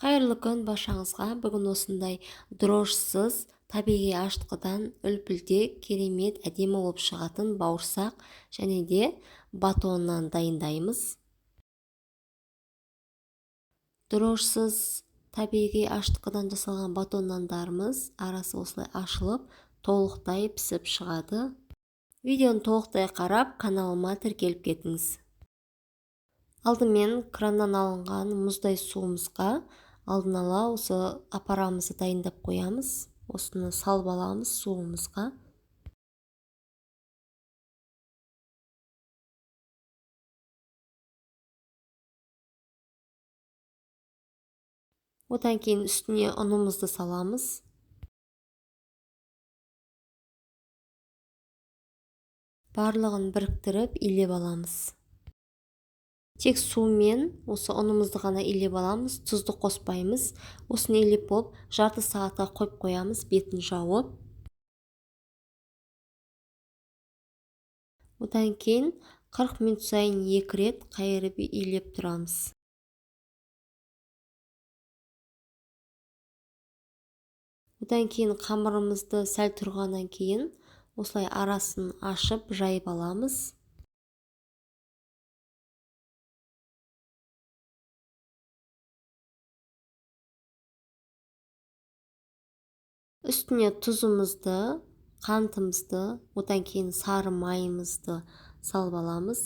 Қайырлы күн баршаңызға. Бүгін осындай дрожсыз табиғи ашытқыдан үлпілдек керемет әдемі болып шығатын бауырсақ және де батоннан дайындаймыз. Дрожсыз табиғи ашытқыдан жасалған батон нандарымыз арасы осылай ашылып, толықтай пісіп шығады. Видеоны толықтай қарап, каналыма тіркеліп кетіңіз. Алдымен краннан алынған мұздай суымызға алдын ала осы апарамызды дайындап қоямыз. Осыны салып аламыз суымызға. Одан кейін үстіне ұнымызды саламыз. Барлығын біріктіріп илеп аламыз. Тек сумен осы ұнымызды ғана илеп аламыз, тұзды қоспаймыз. Осыны илеп болып, жарты сағатқа қойып қоямыз, бетін жауып. Одан кейін 40 минут сайын 2 рет қайырып илеп тұрамыз. Одан кейін қамырымызды сәл тұрғаннан кейін осылай арасын ашып жайып аламыз. Үстіне тұзымызды, қантымызды, одан кейін сары майымызды салып аламыз.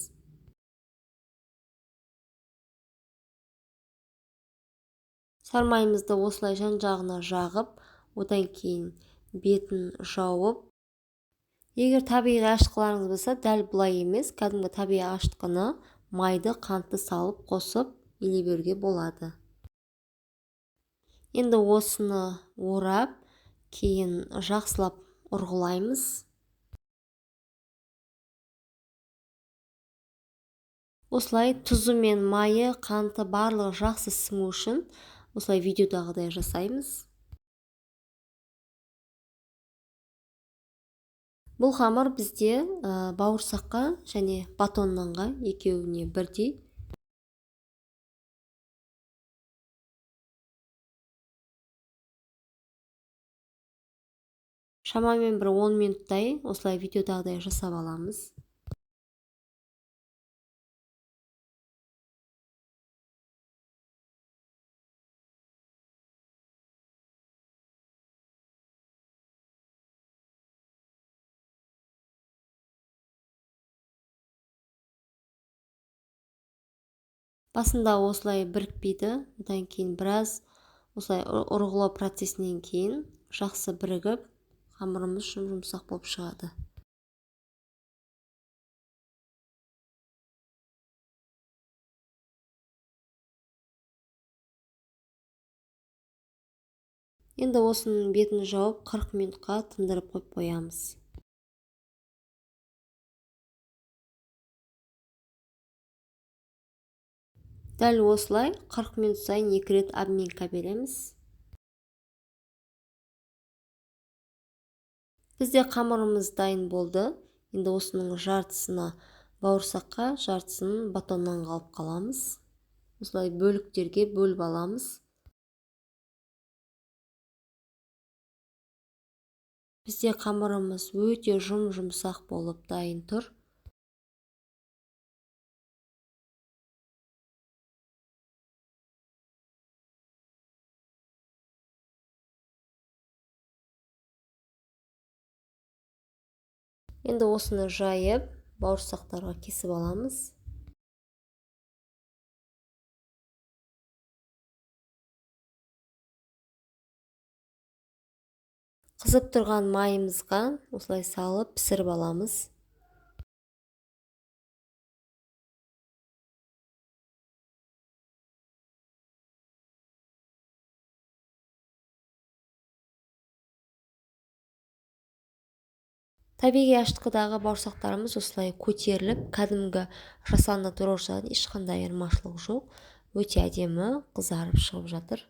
Сары майымызды осылай жан-жағына жағып, одан кейін бетін жауып. Егер табиғи ашытқыларыңыз болса, дәл бұлай емес, кәдімгі табиғи ашытқыны майды, қантты салып қосып илей беруге болады. Енді осыны орап, кейін жақсылап ұрғылаймыз. Осылай тұзы мен майы, қанты барлығы жақсы сіңу үшін осылай видеодағыдай жасаймыз. Бұл қамыр бізде бауырсаққа және батон нанға екеуіне бірдей. Шамамен бір 10 минуттай осылай видеодағыдай жасап аламыз. Басында осылай бірікпейді, одан кейін біраз осылай ұрғылау процесінен кейін жақсы бірігіп, қамырымыз жұмсақ болып шығады. Енді осының бетін жауып 40 минутқа тындырып қойып қоямыз. Дәл осылай 40 минут сайын 2 рет обменка береміз. Бізде қамырымыз дайын болды. Енді осының жартысына бауырсаққа, жартысын батоннан қалып қаламыз. Осылай бөліктерге бөліп аламыз. Бізде қамырымыз өте жұмсақ болып дайын тұр. Енді осыны жайып, бауырсақтарға кесіп аламыз. Қызып тұрған майымызға осылай салып пісіріп аламыз. Табиғи ашытқыдағы бауырсақтарымыз осылай көтеріліп, кәдімгі жасанды дрожжыдан ешқандай айырмашылығы жоқ. Өте әдемі қызарып шығып жатыр.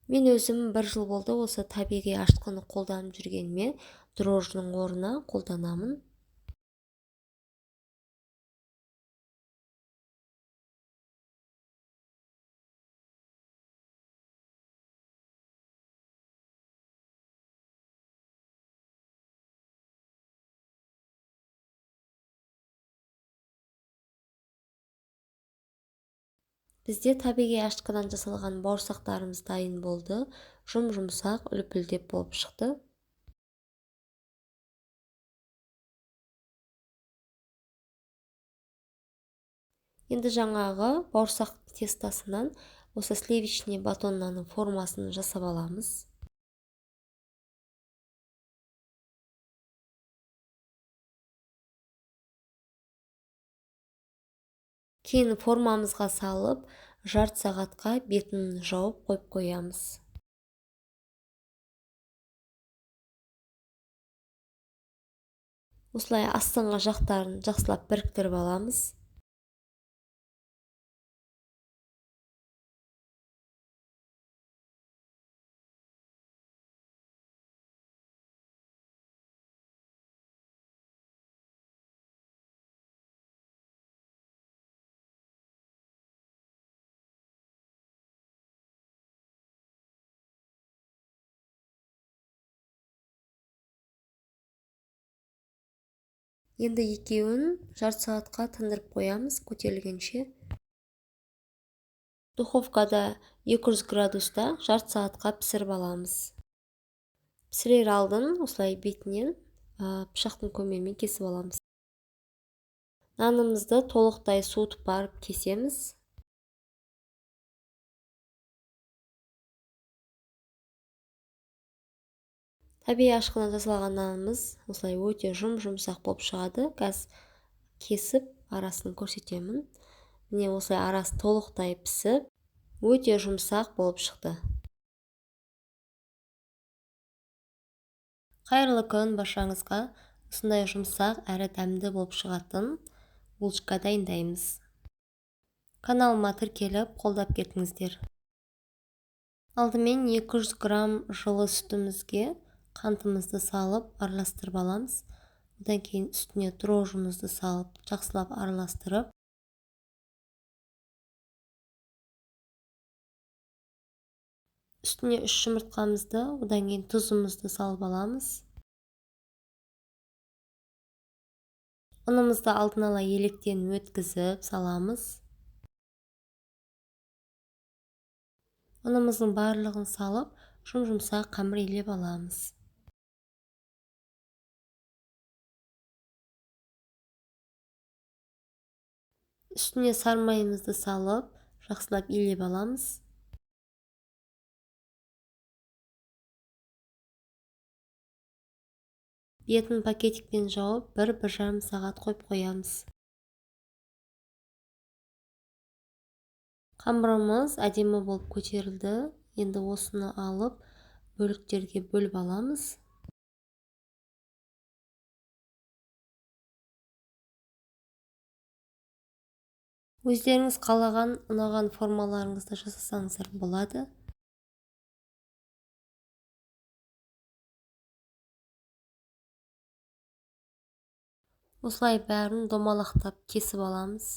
Мен өзім 1 жыл болды осы табиғи ашытқыны қолданып жүргеніме, дрожжының орнына қолданамын. Бізде табиғи ашытқыдан жасалған бауырсақтарымыз дайын болды. Жұмсақ, үлпілдеп болып шықты. Енді жаңағы бауырсақ тестасынан осы сливочный батоннаның формасын жасап аламыз. Кейін формамызға салып, жарты сағатқа бетін жауып қойып қоямыз. Осылай астыңғы жақтарын жақсылап біріктіріп аламыз. Енді екеуін жарты сағатқа тындырып қоямыз көтерілгенше. Духовкада 200 градуста жарты сағатқа пісіріп аламыз. Пісірер алдын осылай бетінен пышақтың көмегімен кесіп аламыз. Нанымызды толықтай суытып барып кесеміз. Табиғи ашытқыдан жасалған нанымыз осылай өте жұмсақ болып шығады. Қазір кесіп арасын көрсетемін. Міне осылай арасы толықтай пісіп, өте жұмсақ болып шықты. Қайырлы күн баршаңызға. Осындай жұмсақ әрі дәмді болып шығатын булочка дайындаймыз. Каналыма тіркеліп, қолдап кетіңіздер. Алдымен 200 грамм жылы сүтімізге қантымызды салып араластырып аламыз. Одан кейін үстіне дрожжымызды салып жақсылап араластырып, үстіне 3 жұмыртқамызды, одан кейін тұзымызды салып аламыз. Ұнымызды алдын ала електен өткізіп саламыз. Ұнымыздың барлығын салып, жұмсақ қамыр илеп аламыз. Үстіне сармайымызды салып, жақсылап илеп аламыз. Бетін пакетикпен жауып, 1-1,5 сағат қойып қоямыз. Қамырымыз әдемі болып көтерілді. Енді осыны алып, бөліктерге бөліп аламыз. Өздеріңіз қалаған, ұнаған формаларыңызды жасасаңыздар болады. Осылай бәрін домалақтап кесіп аламыз.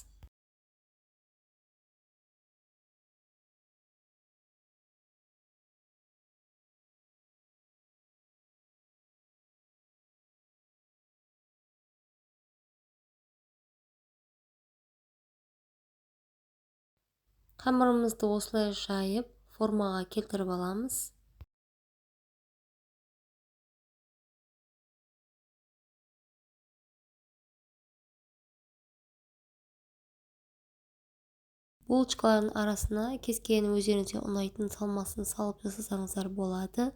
Қамырымызды осылай жайып, формаға келтіріп аламыз. Булочкалардың арасына кез келген өздеріңізге ұнайтын салмасын салып жасасаңыздар болады.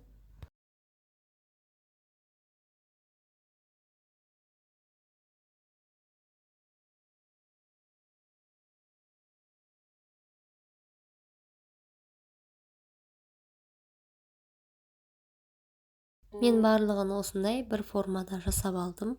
Мен барлығын осындай бір формада жасап алдым.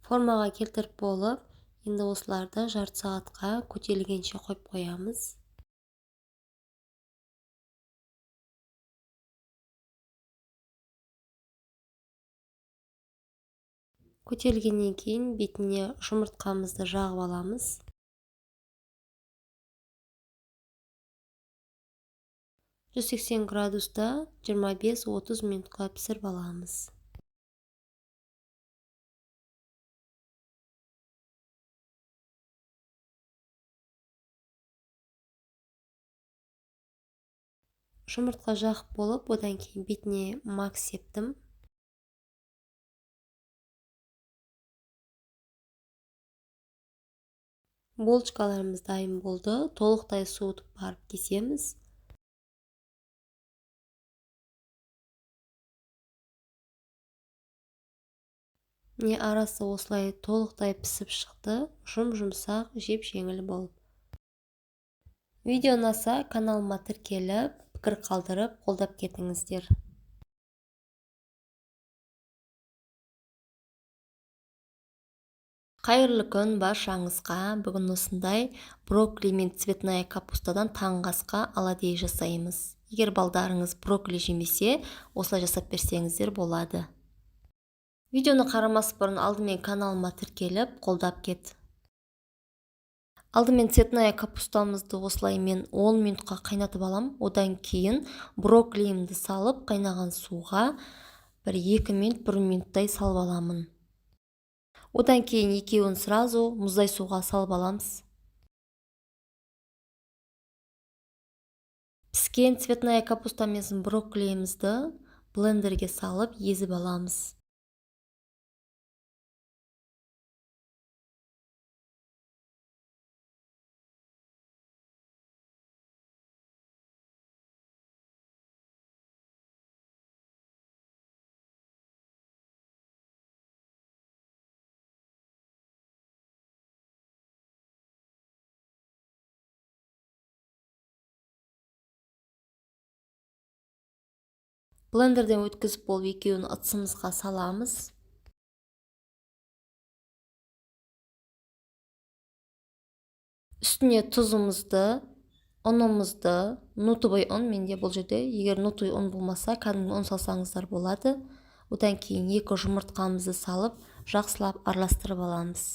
Формаға келтіріп болып, енді осыларды жарты сағатқа көтерілгенше қойып қоямыз. Көтерілгеннен кейін бетіне жұмыртқамызды жағып аламыз. 180 градуста 25-30 минутқа пісіріп аламыз. Жұмыртқа жақып болып, одан кейін бетіне мак септім. Булочкаларымыз дайын болды. Толықтай суытып барып кесеміз. Міне арасы осылай толықтай пісіп шықты. Жұмсақ, жеп-жеңіл болып. Видео ұнаса, каналыма тіркеліп, пікір қалдырып, қолдап кетіңіздер. Қайырлы күн баршаңызға. Бүгін осындай брокколи мен цветная капустадан таңғы асқа оладьи жасаймыз. Егер балдарыңыз брокколи жемесе, осылай жасап берсеңіздер болады. Видеоны қарамас бұрын алдымен каналыма тіркеліп, қолдап кет. Алдымен цветная капустамызды осылай мен 10 минутқа қайнатып алам. Одан кейін брокколимді салып, қайнаған суға 1-2 минут, 1 минуттай салып аламын. Одан кейін екеуін сразу мұздай суға салып аламыз. Піскен цветная капустамыздың брокколимізді блендерге салып, езіп аламыз. Блендерден өткізіп болып, екеуін ыдысымызға саламыз. Үстіне тұзымызды, ұнымызды, нутовый ұн менде бұл жерде, егер нутовый ұн болмаса, кәдімгі ұн салсаңыздар болады. Одан кейін 2 жұмыртқамызды салып, жақсылап араластырып аламыз.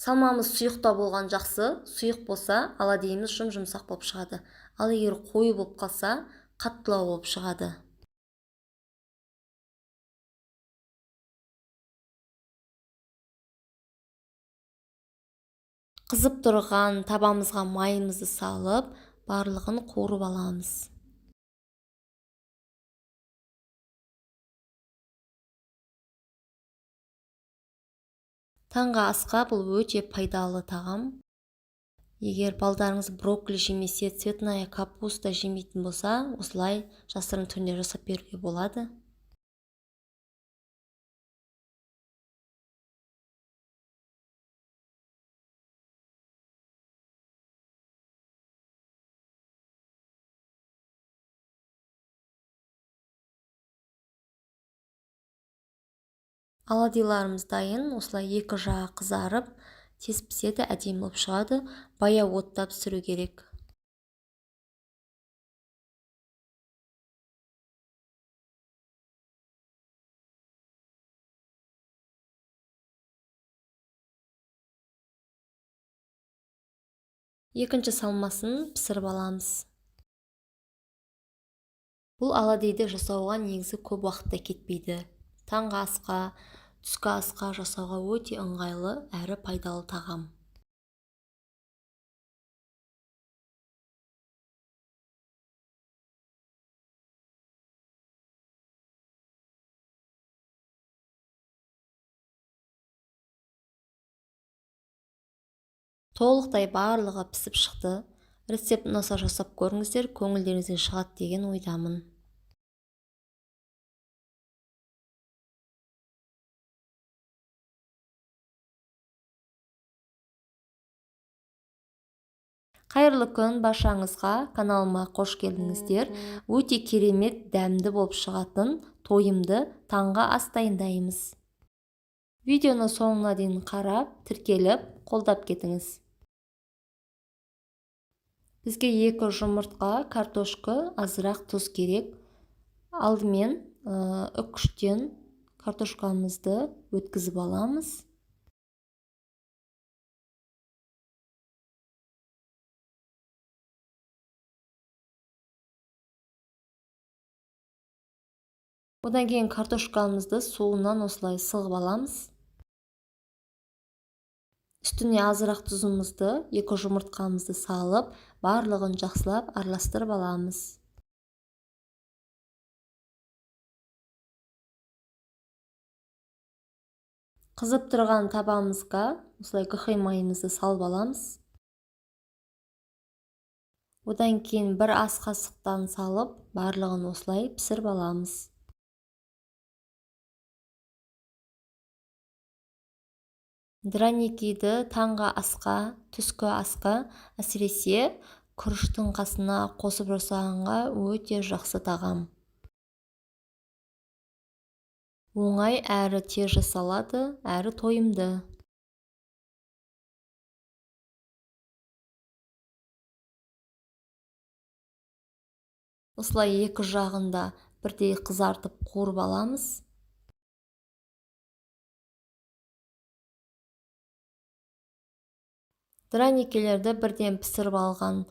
Салмамыз сұйықта болған жақсы, сұйық болса, оладьйіміз жұмсақ болып шығады. Ал егер қою болып қалса, қаттылау болып шығады. Қызып тұрған табамызға майымызды салып, барлығын қуырып аламыз. Таңғы асқа бұл өте пайдалы тағам. Егер балдарыңыз брокколи жемесе, цветная капуста жемейтін болса, осылай жасырын түрінде жасап беруге болады. Оладьйларымыз дайын, осылай 2 жағы қызарып, тез піседі, әдемі болып шығады. Баяу отта пісіру керек. Екінші салмасын пісіріп аламыз. Бұл оладьйді жасауға негізі көп уақытта кетпейді. Таңғы асқа, түскі асқа жасауға өте ыңғайлы әрі пайдалы тағам. Толықтай барлығы пісіп шықты. Рецепт ұнаса жасап көріңіздер, көңілдеріңізден шығады деген ойдамын. Қайырлы күн баршаңызға, каналыма қош келдіңіздер. Өте керемет дәмді болып шығатын тойымды таңғы ас дайындаймыз. Видеоны соңына дейін қарап, тіркеліп, қолдап кетіңіз. Бізге 2 жұмыртқа, картошка, азырақ тұз керек. Алдымен үккіштен картошкамызды өткізіп аламыз. Одан кейін картошкамызды суынан осылай сығып аламыз. Үстіне азырақ тұзымызды, 2 жұмыртқамызды салып, барлығын жақсылап араластырып аламыз. Қызып тұрған табамызға осылай қыхи майымызды салып аламыз. Одан кейін 1 ас қасықтан салып, барлығын осылай пісіріп аламыз. Драникиді таңғы асқа, түскі асқа, әсіресе күріштің қасына қосып жасағанға өте жақсы тағам. Оңай әрі тез жасалады, әрі тойымды. Осылай екі жағында бірдей қызартып қуырып аламыз. Драникилерді бірден пісіріп алған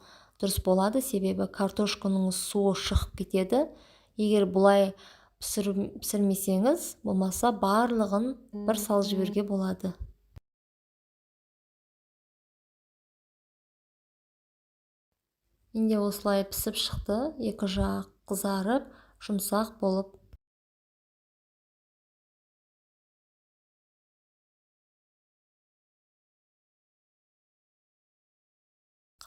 дұрыс болады, себебі картошканың суы шығып кетеді. Егер бұлай пісірмесеңіз, болмаса барлығын бір сал жіберге болады. Енді осылай пісіп шықты, екі жақ қызарып, жұмсақ болып.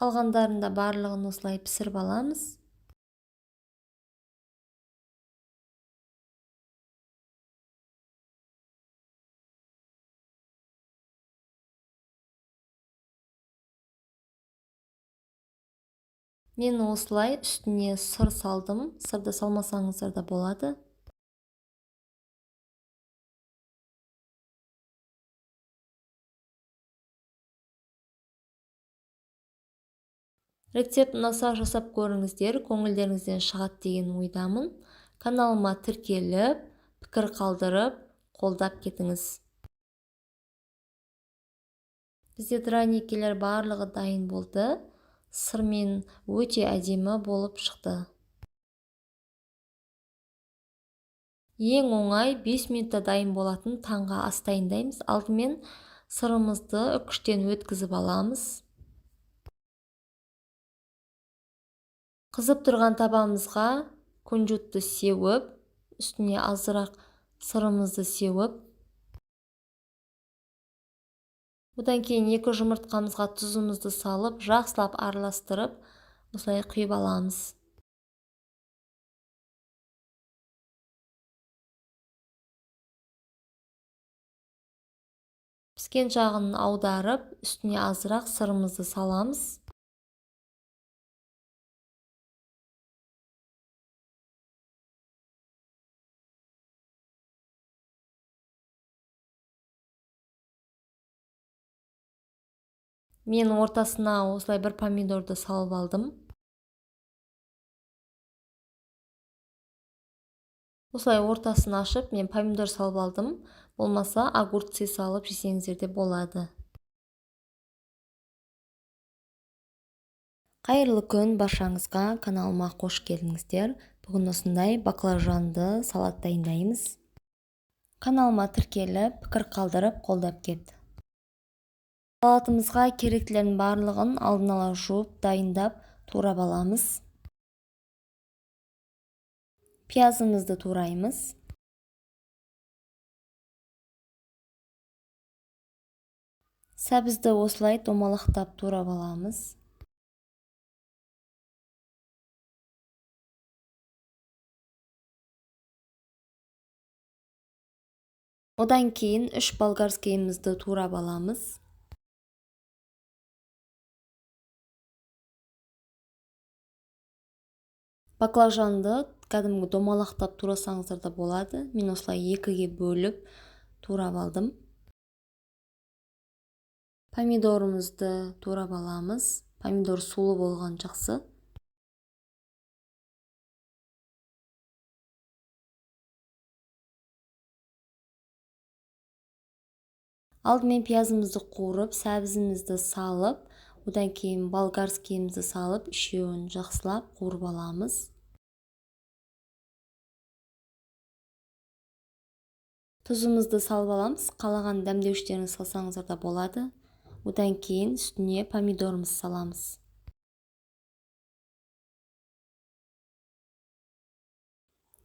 Қалғандарында барлығын осылай пісіріп аламыз. Мен осылай үстіне сыр салдым. Сырды салмасаңыздар да болады. Рецепт ұнаса жасап көріңіздер, көңілдеріңізден шығады деген ойдамын. Каналыма тіркеліп, пікір қалдырып, қолдап кетіңіз. Бізде драникилер барлығы дайын болды. Сырмен өте әдемі болып шықты. Ең оңай 5 минутта дайын болатын таңғы ас дайындаймыз. Алдымен сырымызды үкіштен өткізіп аламыз. Қызып тұрған табамызға күнжутты сеуіп, үстіне азырақ сырымызды сеуіп, одан кейін 2 жұмыртқамызға тұзымызды салып, жақсылап араластырып, осылай құйып аламыз. Піскен жағын аударып, үстіне азырақ сырымызды саламыз. Мен ортасына осылай бір помидорды салып алдым. Осылай ортасын ашып, мен помидор салып алдым. Болмаса огурцы салып жесеңіздер де болады. Қайырлы күн баршаңызға, каналыма қош келдіңіздер. Бүгін осындай баклажанды салат дайындаймыз. Каналыма тіркеліп, пікір қалдырып, қолдап кет. Салатымызға керектілердің барлығын алдын ала жуып, дайындап, турап аламыз. Пиязымызды тураймыз. Сәбізді осылай домалақтап турап аламыз. Одан кейін 3 болгарскийімізді турап аламыз. Баклажанды кәдімгі домалақтап турасаңыздар да болады. Мен осылай 2-ге бөліп турап алдым. Помидорымызды турап аламыз. Помидор сулы болған жақсы. Алдымен пиязымызды қуырып, сәбізімізді салып, одан кейін болгарскийімізді салып, үшеуін жақсылап қуырып аламыз. Тұзымызды салып аламыз. Қалаған дәмдеуіштерін салсаңыздар да болады. Одан кейін үстіне помидорымызды саламыз.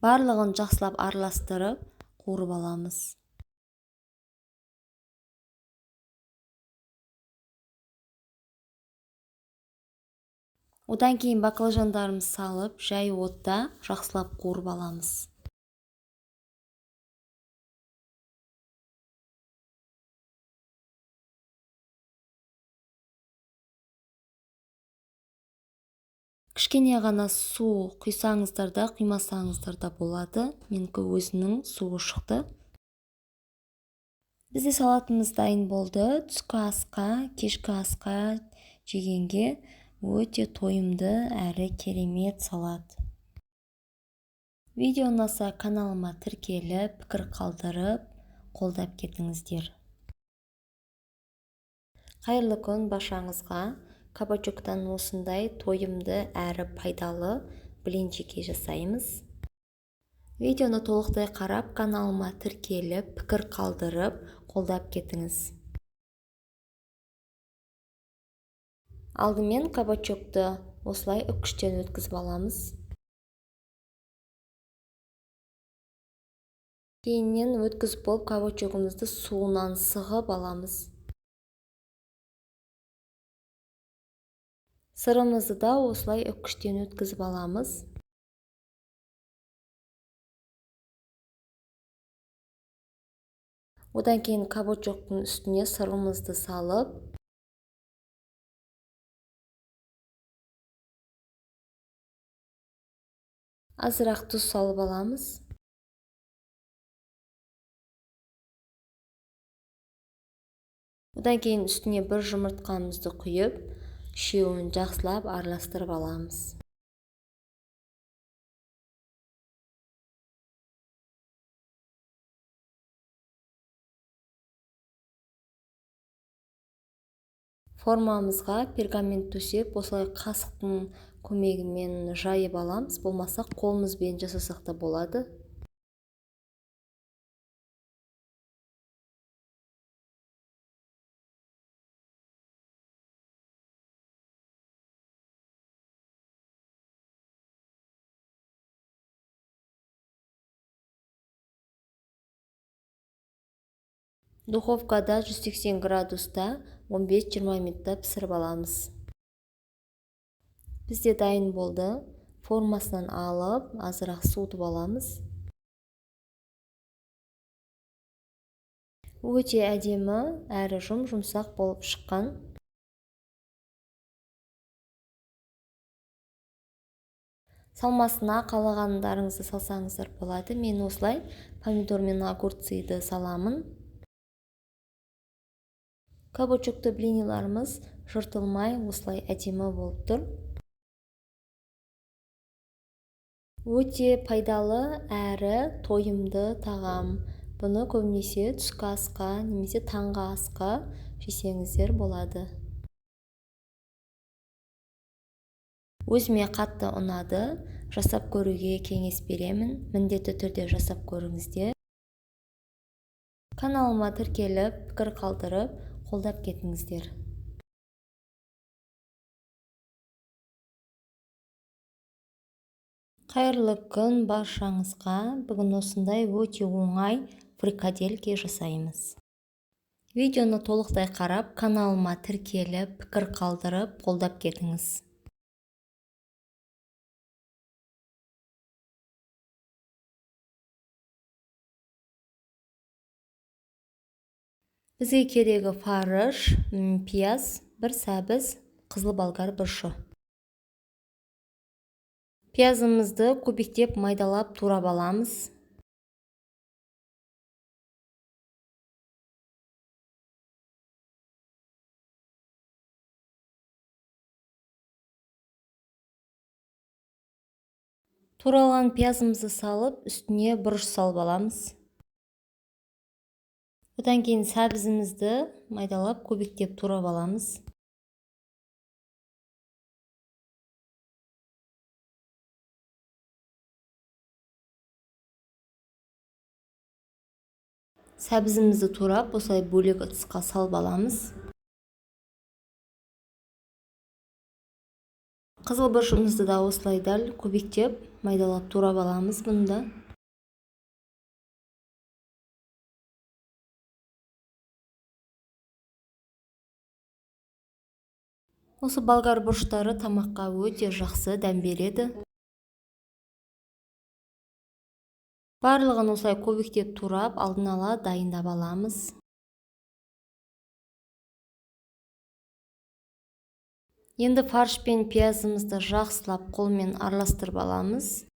Барлығын жақсылап араластырып, қуырып аламыз. Одан кейін баклажандарымызды салып, жай отта жақсылап қуырып аламыз. Кішкене ғана су құйсаңыздар да, құймасаңыздар да болады. Менікі өзінің суы шықты. Бізде салатымыз дайын болды. Түскі асқа, кешкі асқа жегенге өте тойымды әрі керемет салат. Видео ұнаса каналыма тіркеліп, пікір қалдырып, қолдап кетіңіздер. Қайырлы күн баршаңызға. Кабачоктан осындай тойымды әрі пайдалы блинчики жасаймыз. Видеоны толықтай қарап, каналыма тіркеліп, пікір қалдырып, қолдап кетіңіз. Алдымен кабачокты осылай үккіштен өткізіп аламыз. Кейіннен өткізіп болып, кабачогымызды суынан сығып аламыз. Сырымызды да осылай үккіштен өткізіп аламыз. Одан кейін кабачоктың үстіне сырымызды салып, азырақ тұз салып аламыз. Одан кейін үстіне бір жұмыртқамызды құйып, үшеуін жақсылап араластырып аламыз. Формамызға пергамент төсеп, осылай қасықтың көмегімен жайып аламыз. Болмаса қолымызбен жасасақ та болады. Духовкада 180 градуста 15-20 минутта пісіріп аламыз. Бізде дайын болды. Формасынан алып, азырақ суытып аламыз. Өте әдемі әрі жұмсақ болып шыққан. Салмасына қалағандарыңызды салсаңыздар болады. Мен осылай помидор мен огурцыйды саламын. Кабачокты блиниларымыз жыртылмай осылай әдемі болып тұр. Өте пайдалы әрі тойымды тағам. Бұны көбінесе түскі асқа немесе таңғы асқа жесеңіздер болады. Өзіме қатты ұнады. Жасап көруге кеңес беремін. Міндетті түрде жасап көріңіздер. Каналыма тіркеліп, пікір қалдырып, қолдап кетіңіздер. Қайырлы күн баршаңызға. Бүгін осындай өте оңай фрикадельки жасаймыз. Видеоны толықтай қарап, каналыма тіркеліп, пікір қалдырып, қолдап кетіңіз. Бізге керегі фарш, пияз, бір сәбіз, қызыл болгар бұрышы. Пиязымызды кубиктеп майдалап турап аламыз. Туралған пиязымызды салып, үстіне бұрыш салып аламыз. Одан кейін сәбізімізді майдалап көбіктеп турап аламыз. Сәбізімізді турап осылай бөлек ыдысқа салып аламыз. Қызыл бұрышымызды да осылай дәл көбіктеп майдалап турап аламыз бұнда. Осы болгар бұрыштары тамаққа өте жақсы дәм береді. Барлығын осылай көбіктеп турап алдын ала дайындап аламыз. Енді фарш пен пиязымызды жақсылап қолмен араластырып аламыз.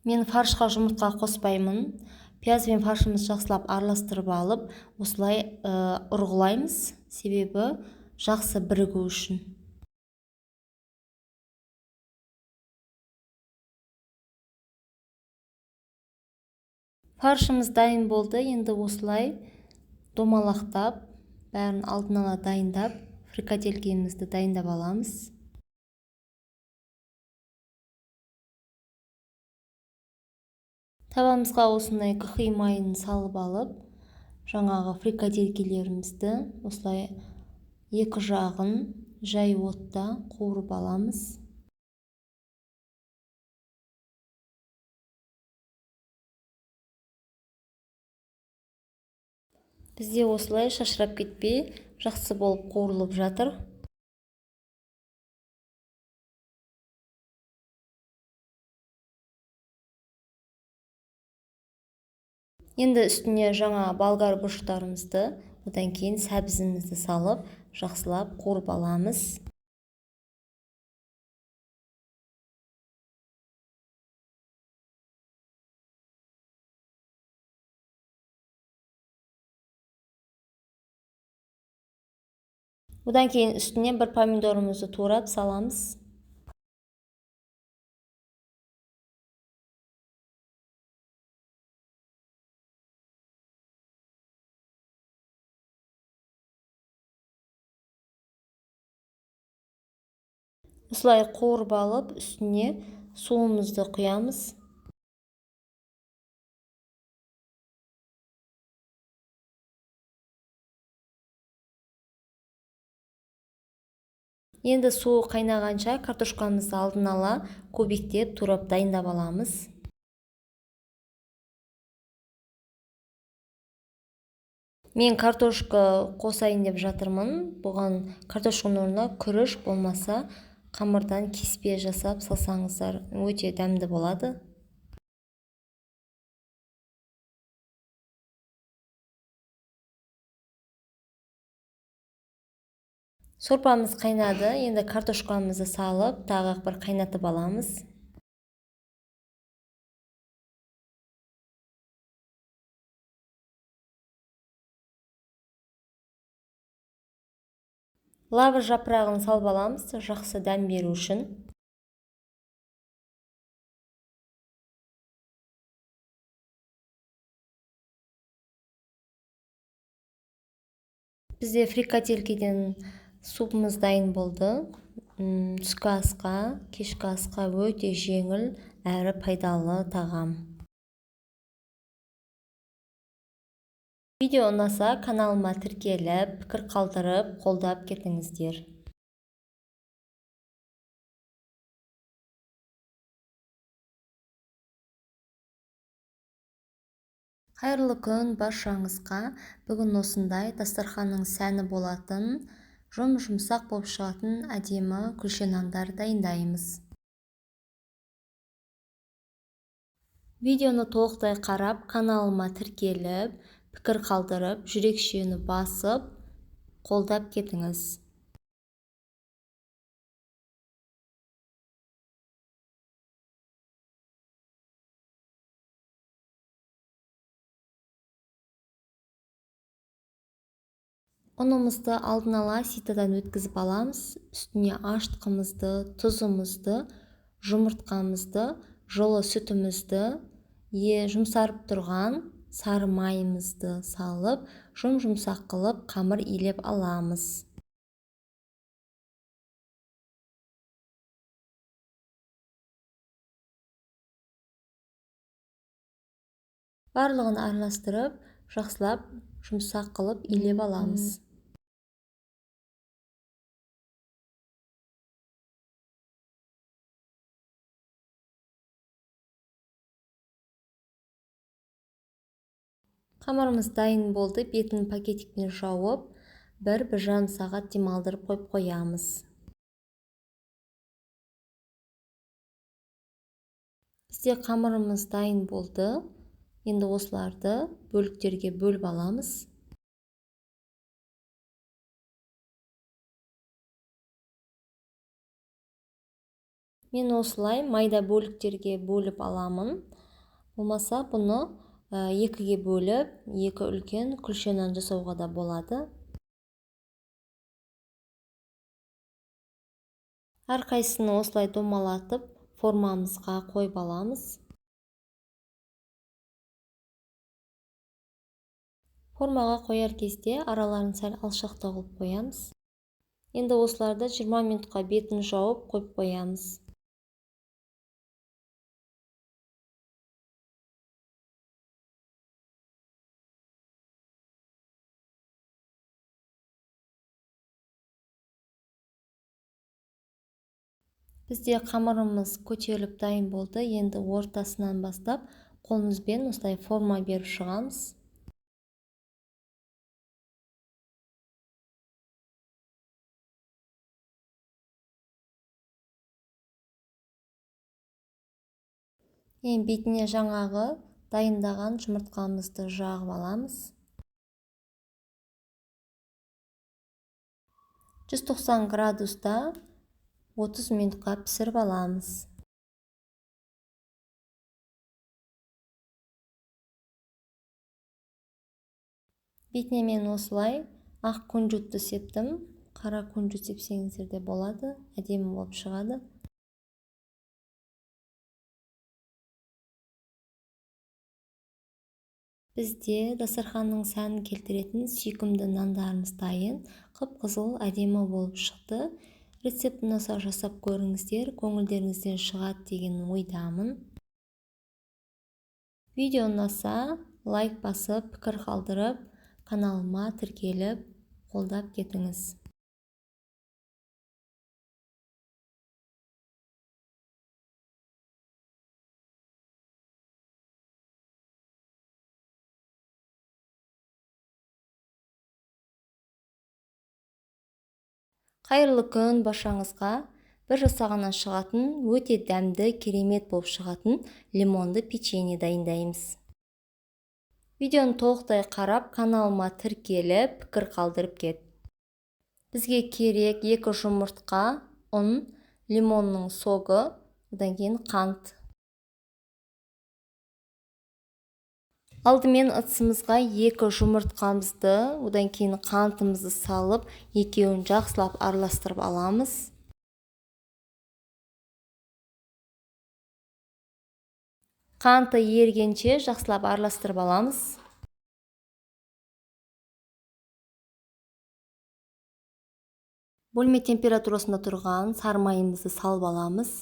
Мен фаршқа жұмыртқа қоспаймын. Пияз бен фаршымызды жақсылап араластырып алып, осылай ұрғылаймыз, себебі жақсы бірігу үшін. Фаршымыз дайын болды. Енді осылай домалақтап, бәрін алдын ала дайындап, фрикаделькемізді дайындап аламыз. Табамызға осындай қыхи майын салып алып, жаңағы фрикаделькелерімізді осылай екі жағын жай отта қуырып аламыз. Бізде осылай шашырап кетпей, жақсы болып қуырылып жатыр. Енді үстіне жаңа болгар бұрыштарымызды, одан кейін сәбізімізді салып, жақсылап қуырып аламыз. Одан кейін үстіне бір помидорымызды турап саламыз. Осылай қуырып алып, үстіне суымызды құямыз. Енді суы қайнағанша картошкамызды алдын ала көбіктеп турап дайындап аламыз. Мен картошка қосайын деп жатырмын. Бұған картошканың орнына күріш болмаса қамырдан кеспе жасап салсаңыздар өте дәмді болады. Сорпамыз қайнады. Енді картошкамызды салып, тағы бір қайнатып аламыз. Лавр жапырағын салып аламыз, жақсы дәм беру үшін. Бізде фрикаделькеден супымыз дайын болды. Түскі асқа, кешкі асқа өте жеңіл әрі пайдалы тағам. Видео ұнаса, каналыма тіркеліп, пікір қалдырып, қолдап кетіңіздер. Қайырлы күн баршаңызға. Бүгін осындай дастарханның сәні болатын, жұмсақ болып шығатын әдемі күлше нандар дайындаймыз. Видеоны толықтай қарап, каналыма тіркеліп, пікір қалдырып, жүрекшені басып, қолдап кетіңіз. Ұнымызды алдын ала ситадан өткізіп аламыз. Үстіне аштығымызды, тұзымызды, жұмыртқамызды, жылы сүтімізді жұмсарып тұрған сары майымызды салып, жұмсақ қылып қамыр илеп аламыз. Барлығын араластырып, жақсылап жұмсақ қылып илеп аламыз. Қамырымыз дайын болды. Бетін пакетикпен жауып, 1-1,5 сағат демалдырып қойып қоямыз. Бізде қамырымыз дайын болды. Енді осыларды бөліктерге бөліп аламыз. Мен осылай майда бөліктерге бөліп аламын. Болмаса бұны екіге бөліп, 2 үлкен күлше нан жасауға да болады. Әрқайсысын осылай домалатып, формамызға қойып аламыз. Формаға қояр кезде араларын сәл алшақтау қылып қоямыз. Енді осыларды 20 минутқа бетін жауып қойып қоямыз. Бізде қамырымыз көтеріліп дайын болды. Енді ортасынан бастап қолымызбен осылай форма беріп шығамыз. Ең бетіне жаңағы дайындаған жұмыртқамызды жағып аламыз. 190 градуста 30 минутқа пісіріп аламыз. Бетіне мен осылай ақ күнжутты септім. Қара күнжут сепсеңіздер де болады. Әдемі болып шығады. Бізде дастарханның сәнін келтіретін сүйкімді нандарымыз дайын. Қып-қызыл әдемі болып шықты. Рецептін осылай жасап көріңіздер, көңілдеріңізден шығады деген ойдамын. Видео ұнаса, лайк басып, пікір қалдырып, каналыма тіркеліп, қолдап кетіңіз. Қайырлы күн баршаңызға. Бір жасағаннан шығатын, өте дәмді, керемет болып шығатын лимонды печенье дайындаймыз. Видеоны толықтай қарап, каналыма тіркеліп, пікір қалдырып кет. Бізге керек 2 жұмыртқа, ұн, лимонның соғы, одан кейін қант. Алдымен ыдысымызға 2 жұмыртқамызды, одан кейін қантымызды салып, екеуін жақсылап араластырып аламыз. Қанты ергенше жақсылап араластырып аламыз. Бөлме температурасында тұрған сары майымызды салып аламыз.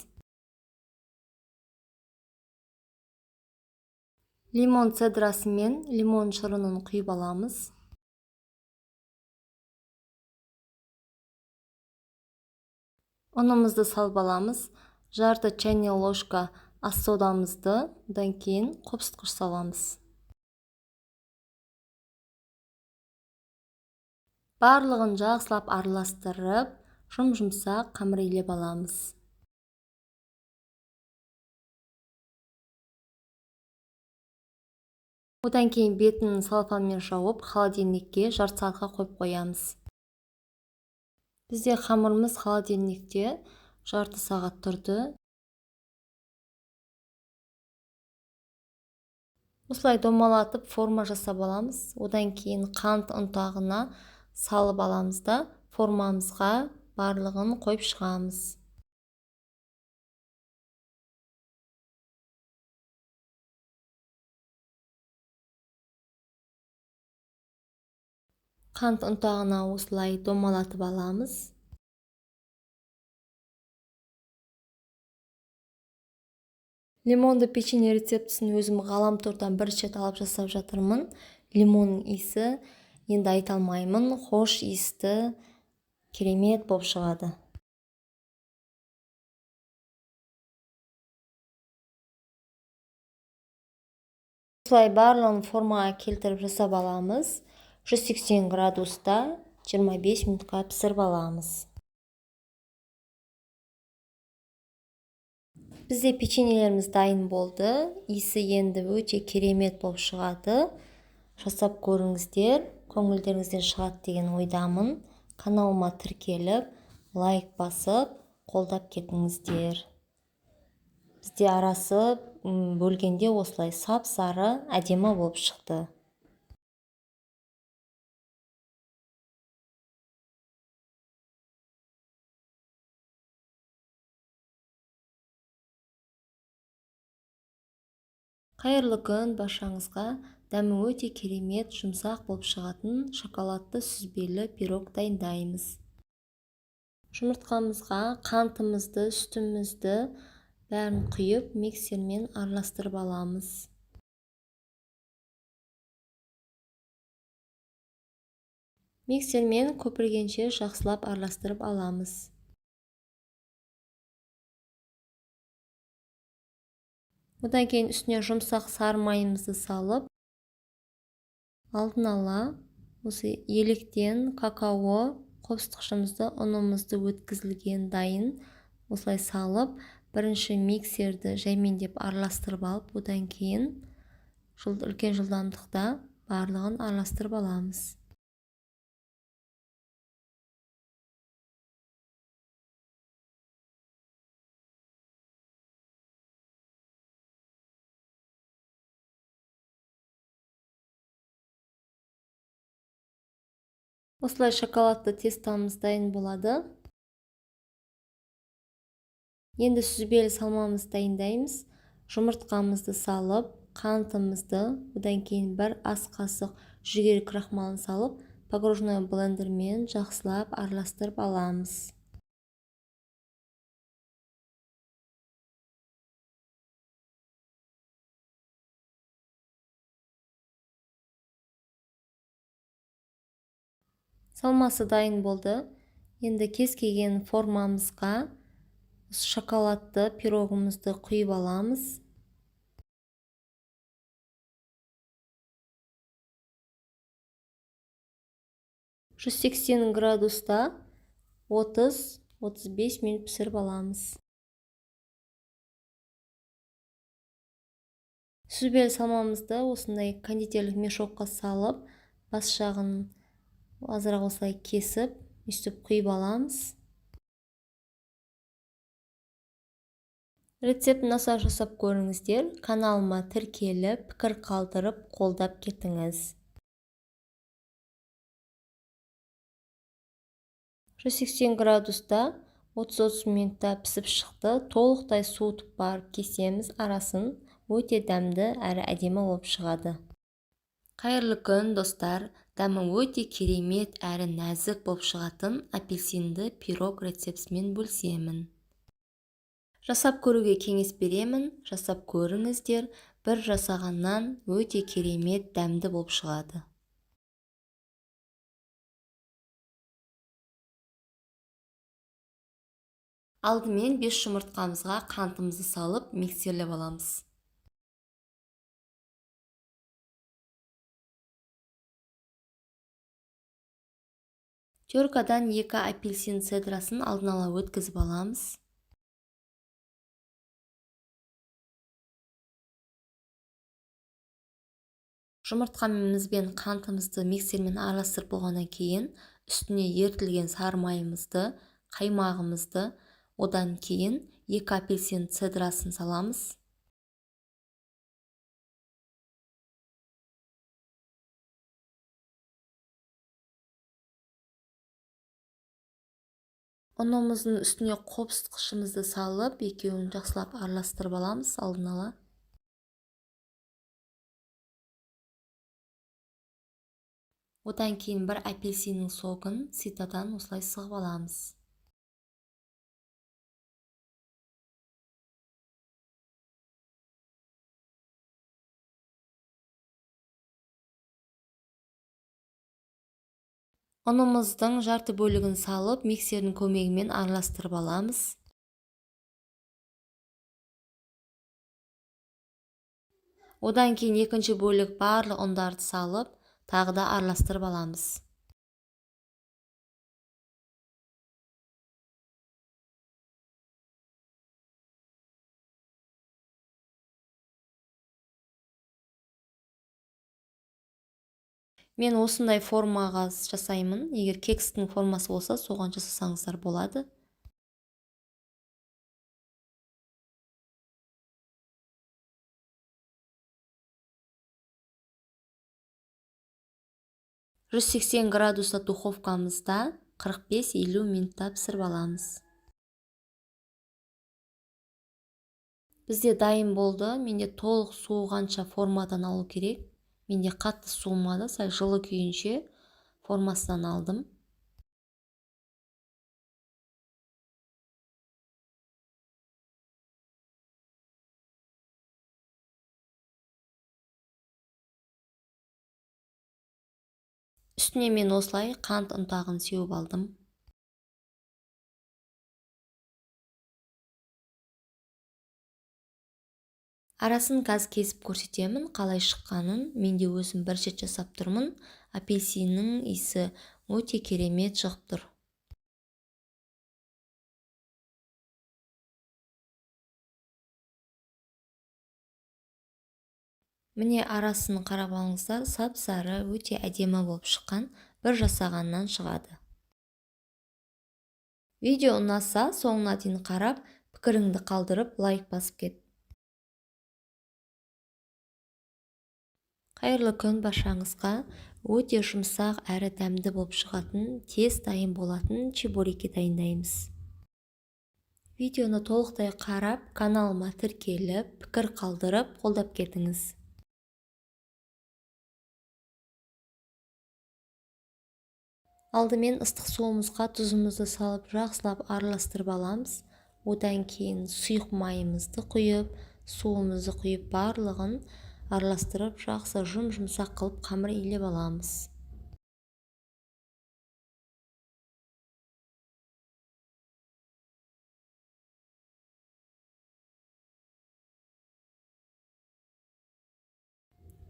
Лимон цедрасы мен лимон шырынын құйып аламыз. Ұнымызды салып аламыз. Жарты чайная ложка ас содамызды, одан кейін қопсытқыш саламыз. Барлығын жақсылап араластырып, жұмсақ қамыр илеп аламыз. Одан кейін бетін салфанмен жауып, холодильникке жарты сағатқа қойып қоямыз. Бізде қамырымыз холодильникте жарты сағат тұрды. Осылай домалатып форма жасап аламыз. Одан кейін қант ұнтағына салып аламыз да формамызға барлығын қойып шығамыз. Қант ұнтағына осылай домалатып аламыз. Лимонды печенье рецептісін өзім ғаламтордан бір рет алып жасап жатырмын. Лимонның иісі енді айта алмаймын, хош иісті, керемет болып шығады. Осылай барлығын формаға келтіріп жасап аламыз. 180 градуста 25 минутқа пісіріп аламыз. Бізде печеньелеріміз дайын болды. Иісі енді өте керемет болып шығады. Жасап көріңіздер, көңілдеріңізден шығады деген ойдамын. Каналыма тіркеліп, лайк басып, қолдап кетіңіздер. Бізде арасы бөлгенде осылай сап-сары әдемі болып шықты. Қайырлы күн баршаңызға. Дәмі өте керемет, жұмсақ болып шығатын шоколадты сүзбелі пирог дайындаймыз. Жұмыртқамызға қантымызды, сүтімізді бәрін құйып, миксермен араластырып аламыз. Миксермен көпіргенше жақсылап араластырып аламыз. Одан кейін үстіне жұмсақ сары майымызды салып, алдын ала осы електен какао қопсытқышымызды, ұнымызды өткізілген дайын осылай салып, бірінші миксерді жаймендеп араластырып алып, одан кейін үлкен жылдамдықта барлығын араластырып аламыз. Осылай шоколадты тестамыз дайын болады. Енді сүзбелі салмамызды дайындаймыз. Жұмыртқамызды салып, қантымызды, одан кейін бір ас қасық жүгері крахмалын салып, погружной блендермен жақсылап араластырып аламыз. Салмасы дайын болды. Енді кез келген формамызға шоколадты пирогымызды құйып аламыз. Жүз 180 градуста 30-35 минут пісіріп аламыз. Сүзбелі салмамызды осындай кондитерлік мешокқа салып, бас жағын азырақ осылай кесіп, үстіп құйып аламыз. Рецептін насар жасап көріңіздер. Каналыма тіркеліп, пікір қалдырып, қолдап кетіңіз. 180 градуста 30 минутта пісіп шықты. Толықтай суытып барып кесеміз арасын. Өте дәмді әрі әдемі болып шығады. Қайырлы күн достар. Дәмі өте керемет әрі нәзік болып шығатын апельсинді пирог рецептімен бөлісемін. Жасап көруге кеңес беремін. Жасап көріңіздер. Бір жасағаннан өте керемет дәмді болып шығады. Алдымен 5 жұмыртқамызға қантымызды салып, миксерлеп аламыз. Теркадан 2 апельсин цедрасын алдын ала өткізіп аламыз. Жұмыртқамыз бен қантымызды миксермен араластырып болғаннан кейін, үстіне ерітілген сары майымызды, қаймағымызды, одан кейін 2 апельсин цедрасын саламыз. Ұнымыздың үстіне қопсытқышымызды салып, екеуін жақсылап араластырып аламыз алдын ала. Одан кейін бір апельсиннің согын ситадан осылай сығып аламыз. Ұнымыздың жарты бөлігін салып, миксердің көмегімен араластырып аламыз. Одан кейін екінші бөлік барлық ұндарды салып, тағы да араластырып аламыз. Мен осындай формаға жасаймын. Егер кекстің формасы болса, соған жасасаңыздар болады. Жүз 180 градуста духовкамызда 45-50 минутта пісіріп аламыз. Бізде дайын болды. Менде толық суығанша формадан алу керек. Менде қатты суымады, сәл жылы күйінше формасынан алдым. Үстіне мен осылай қант ұнтағын сеуіп алдым. Арасын қазір кесіп көрсетемін, қалай шыққанын. Мен де өзім бір рет жасап тұрмын. Апельсиннің иісі өте керемет шығып тұр. Міне арасын қарап алыңыздар, сап-сары, өте әдемі болып шыққан, бір жасағаннан шығады. Видео ұнаса, соңына дейін қарап, пікіріңді қалдырып, лайк басып кет. Қайырлы күн баршаңызға. Өте жұмсақ әрі дәмді болып шығатын, тез дайын болатын чебуреки дайындаймыз. Видеоны толықтай қарап, каналыма тіркеліп, пікір қалдырып, қолдап кетіңіз. Алдымен ыстық суымызға тұзымызды салып, жақсылап араластырып аламыз. Одан кейін сұйық майымызды құйып, суымызды құйып, барлығын араластырып, жақсы жұмсақ қылып қамыр илеп аламыз.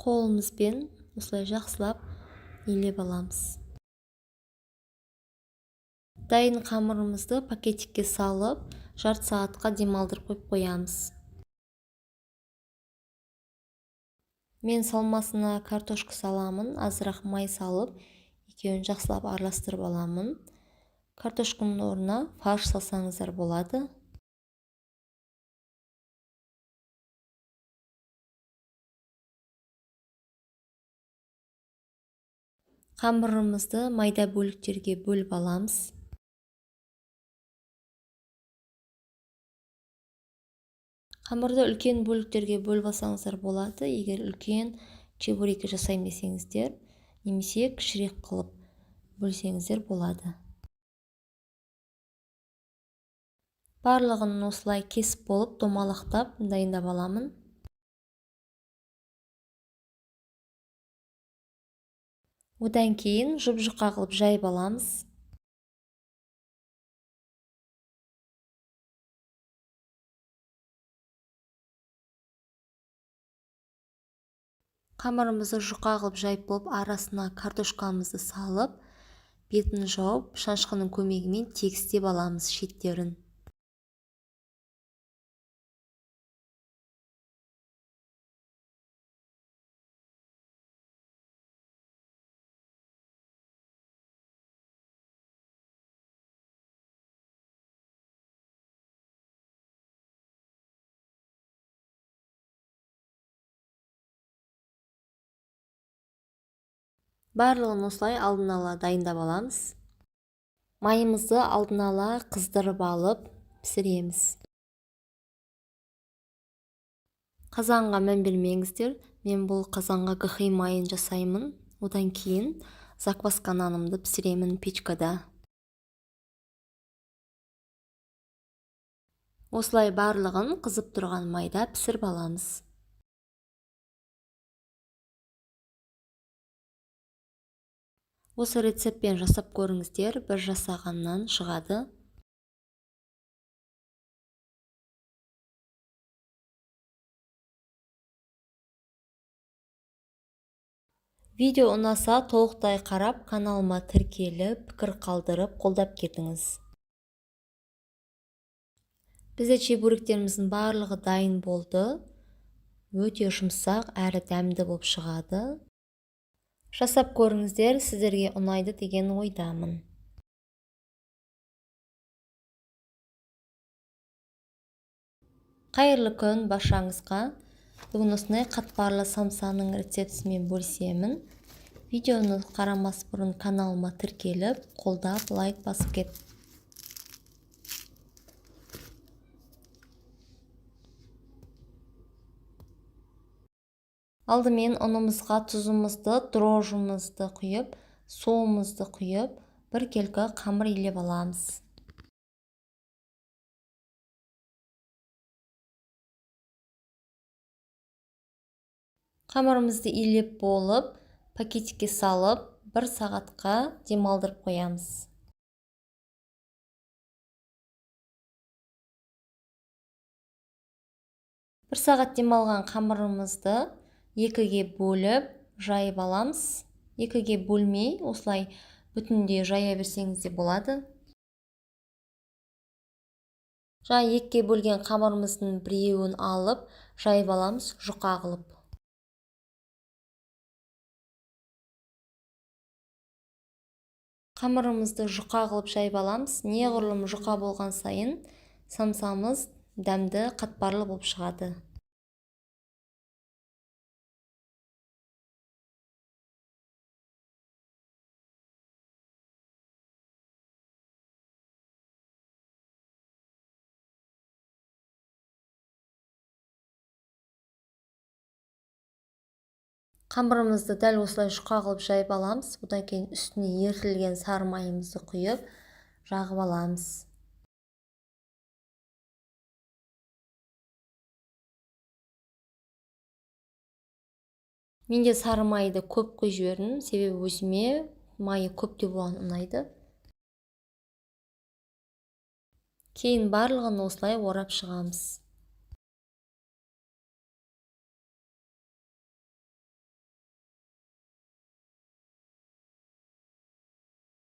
Қолымызбен осылай жақсылап илеп аламыз. Дайын қамырымызды пакетикке салып, жарты сағатқа демалдырып қоямыз. Мен салмасына картошка саламын, азырақ май салып, екеуін жақсылап араластырып аламын. Картошканың орнына фарш салсаңыздар болады. Қамырымызды майда бөліктерге бөліп аламыз. Қамырды үлкен бөліктерге бөліп алсаңыздар болады, егер үлкен чебуреки жасаймын десеңіздер, немесе кішірек қылып бөлсеңіздер болады. Барлығын осылай кесіп болып, домалақтап дайындап аламын. Одан кейін жұп-жұқа қылып жайып аламыз. Қамырымызды жұқа қылып жайып болып, арасына картошкамызды салып, бетін жауып, шанышқының көмегімен тегістеп аламыз шеттерін. Барлығын осылай алдын ала дайындап аламыз. Майымызды алдын ала қыздырып алып пісіреміз. Қазанға мән бермеңіздер. Мен бұл қазанға гхи майын жасаймын. Одан кейін закваска нанымды пісіремін печкада. Осылай барлығын қызып тұрған майда пісіріп аламыз. Осы рецептпен жасап көріңіздер, бір жасағаннан шығады. Видео ұнаса толықтай қарап, каналыма тіркеліп, пікір қалдырып, қолдап кетіңіз. Бізде чебуректеріміздің барлығы дайын болды. Өте жұмсақ әрі дәмді болып шығады. Жасап көріңіздер, сіздерге ұнайды деген ойдамын. Қайырлы күн баршаңызға. Бүгін осындай қатпарлы самсаның рецептісімен бөлісемін. Видеоны қарамас бұрын каналыма тіркеліп, қолдап, лайк басып кет. Алдымен ұнымызға тұзымызды, дрожжымызды құйып, суымызды құйып, бір келкі қамыр илеп аламыз. Қамырымызды илеп болып, пакетикке салып, 1 сағатқа демалдырып қоямыз. Бір сағат демалған қамырымызды екіге бөліп, жайып аламыз. Екіге бөлмей, осылай бүтінде жая берсеңіз де болады. Жаңа екіге бөлген қамырымыздың біреуін алып, жайып аламыз, жұқа қылып. Қамырымызды жұқа қылып жайып аламыз. Неғұрлым жұқа болған сайын самсамыз дәмді, қатпарлы болып шығады. Қамырымызды дәл осылай жұқа қылып жайып аламыз. Одан кейін үстіне ерітілген сары майымызды құйып, жағып аламыз. Менде сары майды көп құйып жібердім, себебі өзіме майы көптеу болған ұнайды. Кейін барлығын осылай орап шығамыз.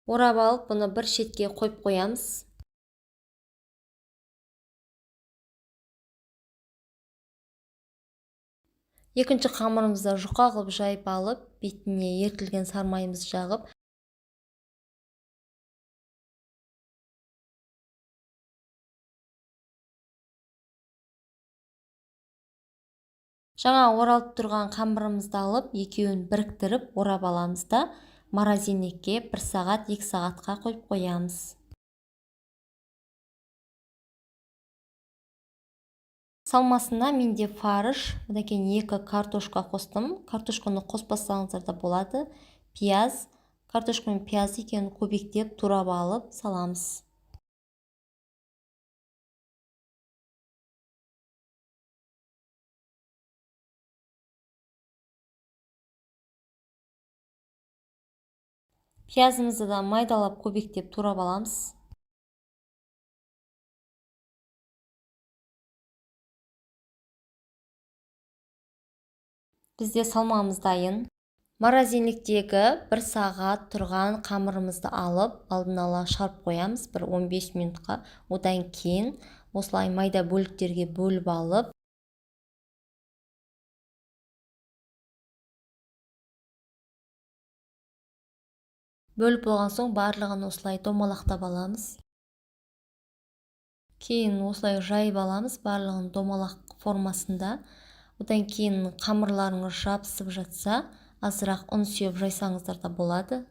Орап алып, бұны бір шетке қойып қоямыз. Екінші қамырымызды жұқа қылып жайып алып, бетіне ерітілген сары майымызды жағып, жаңа оралып тұрған қамырымызды алып, екеуін біріктіріп, орап аламыз да, морозильникке 1 сағат, 2 сағатқа қойып қоямыз. Салмасына менде фарш, одан кейін 2 картошка қостым. Картошканы қоспасаңыздар да болады. Пияз, картошка мен пияз екеуін көбіктеп, турап алып саламыз. Пиязымызды да майдалап көбіктеп турап аламыз. Бізде салмамыз дайын. Морозильниктегі 1 сағат тұрған қамырымызды алып, алдын ала шарып қоямыз, бір 15 минутқа. Одан кейін осылай майда бөліктерге бөліп алып, бөліп болған соң барлығын осылай домалақтап аламыз. Кейін осылай жайып аламыз, барлығын домалақ формасында. Одан кейін қамырларыңыз жабысып жатса, азырақ ұн сүйіп жайсаңыздар да болады.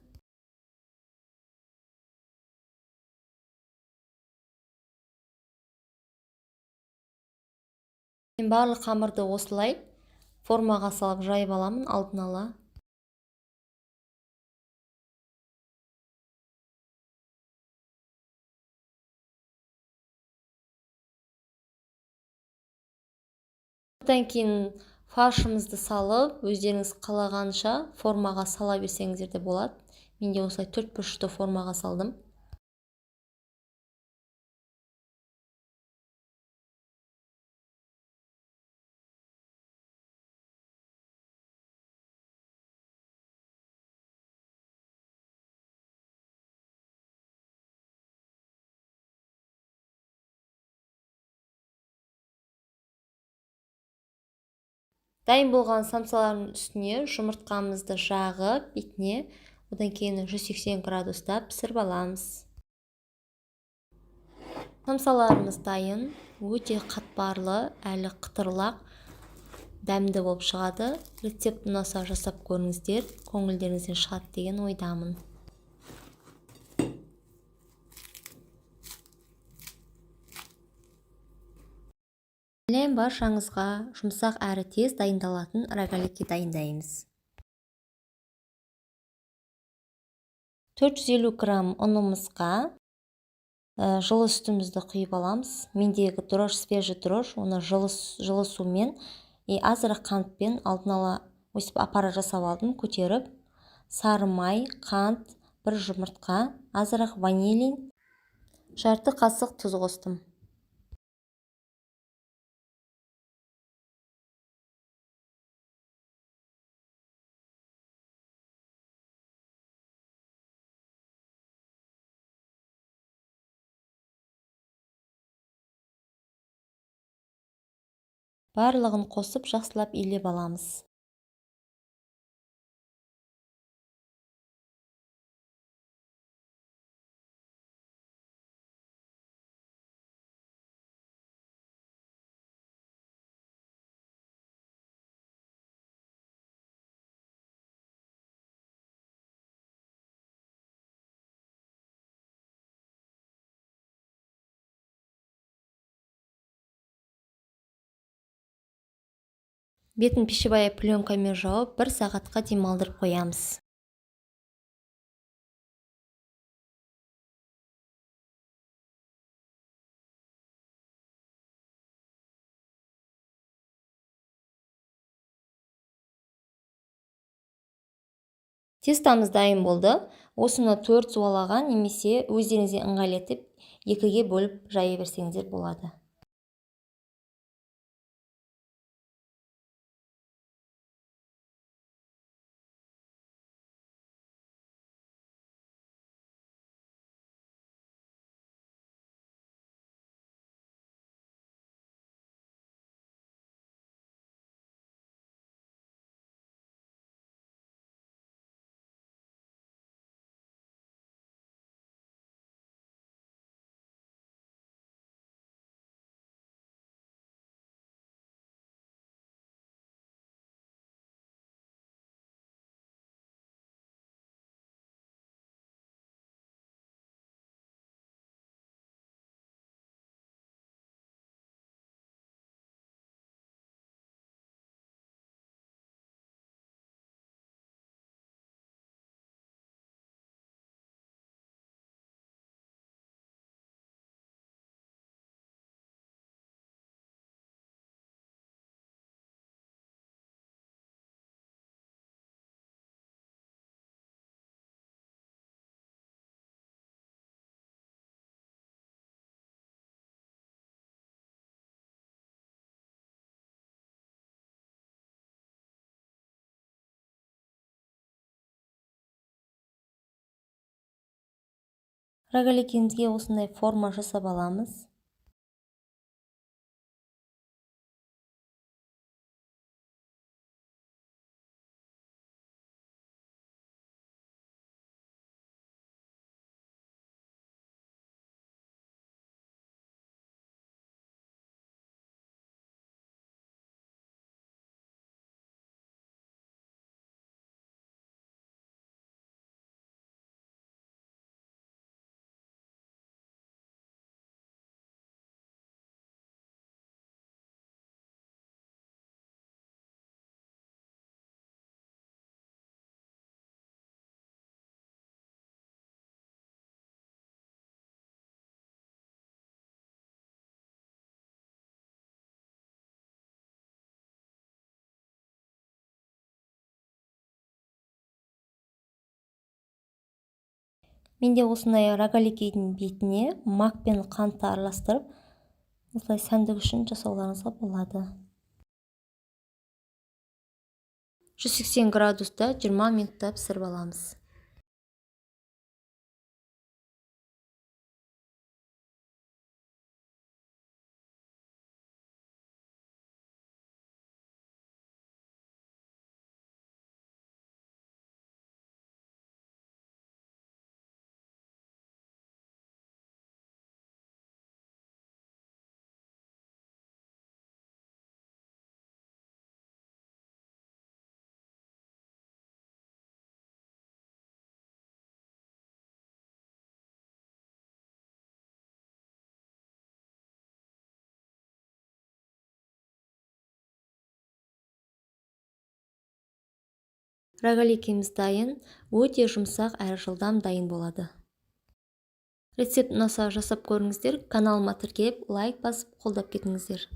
Мен барлық қамырды осылай формаға салып жайып аламын алдын ала. Одан кейін фаршымызды салып, өздеріңіз қалағанша формаға сала берсеңіздер де болады. Менде осылай 4 бұрышты формаға салдым. Дайын болған самсалардың үстіне жұмыртқамызды жағып, бетіне, одан кейін 180 градуста пісіріп аламыз. Самсаларымыз дайын, өте қатпарлы, әлі қытырлақ, дәмді болып шығады. Рецепт ұнаса жасап көріңіздер, көңілдеріңізден шығады деген ойдамын. Сәлем баршаңызға, жұмсақ әрі тез дайындалатын рогалики дайындаймыз. 450 грамм ұнымызға жылы сүтімізді құйып аламыз. Мендегі дрожж, свежий дрожж, оны жылы сумен азырақ қантпен алдын ала өсіп аппарат жасап алдым, көтеріп, сары май, қант, бір жұмыртқа, азырақ ванилин, жарты қасық тұз қостым. Барлығын қосып жақсылап илеп аламыз. Бетін пищевая пленкамен жауып, 1 сағатқа демалдырып қоямыз. Тестамыз дайын болды. Осыны 4 суалаға немесе өздеріңізге ыңғайлы етіп 2-ге бөліп жая берсеңіздер болады. Рогаликімізге осындай форма жасап аламыз. Менде осындай рогаликидің бетіне мак пен қантты араластырып, осылай сәндік үшін жасауларыңызға болады. 180 градуста 20 минутта пісіріп аламыз. Рогаликіміз дайын, өте жұмсақ әрі жылдам дайын болады. Рецепт ұнаса жасап көріңіздер, каналыма тіркеліп, лайк басып, қолдап кетіңіздер.